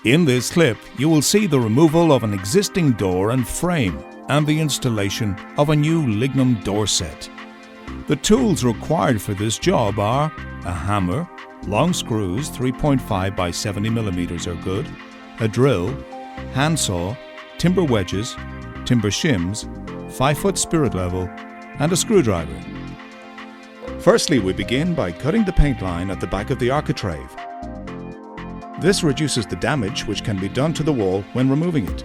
In this clip, you will see the removal of an existing door and frame and the installation of a new lignum door set. The tools required for this job are a hammer, long screws 3.5 by 70 millimeters are good, a drill, handsaw, timber wedges, timber shims, 5-foot spirit level, and a screwdriver. Firstly, we begin by cutting the paint line at the back of the architrave. This reduces the damage which can be done to the wall when removing it.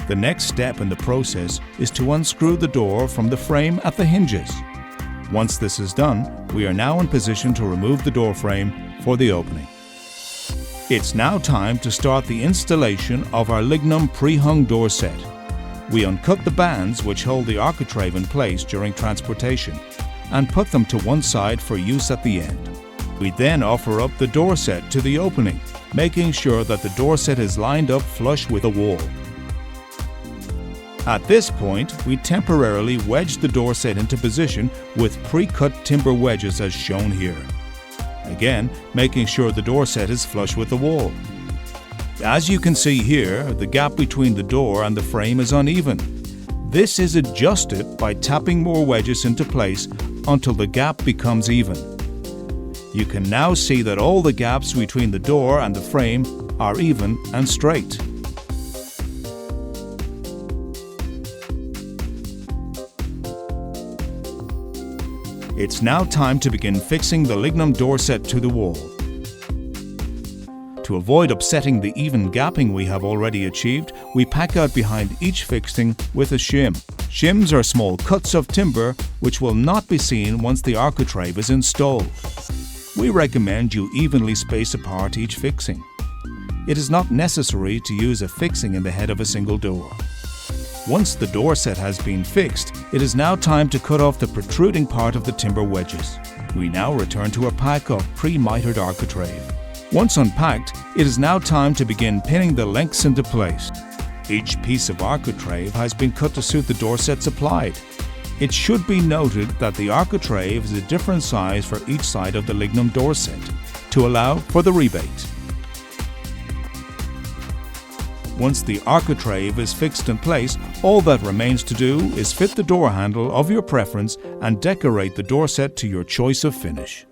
The next step in the process is to unscrew the door from the frame at the hinges. Once this is done, we are now in position to remove the door frame for the opening. It's now time to start the installation of our lignum prehung door set. We uncut the bands which hold the architrave in place during transportation and put them to one side for use at the end. We then offer up the door set to the opening, making sure that the door set is lined up flush with the wall. At this point, we temporarily wedge the door set into position with pre-cut timber wedges as shown here. Again, making sure the door set is flush with the wall. As you can see here, the gap between the door and the frame is uneven. This is adjusted by tapping more wedges into place until the gap becomes even. You can now see that all the gaps between the door and the frame are even and straight. It's now time to begin fixing the lignum door set to the wall. To avoid upsetting the even gapping we have already achieved, we pack out behind each fixing with a shim. Shims are small cuts of timber which will not be seen once the architrave is installed. We recommend you evenly space apart each fixing. It is not necessary to use a fixing in the head of a single door. Once the door set has been fixed, it is now time to cut off the protruding part of the timber wedges. We now return to a pack of pre-mitered architrave. Once unpacked, it is now time to begin pinning the lengths into place. Each piece of architrave has been cut to suit the door set supplied. It should be noted that the architrave is a different size for each side of the lignum door set to allow for the rebate. Once the architrave is fixed in place, all that remains to do is fit the door handle of your preference and decorate the door set to your choice of finish.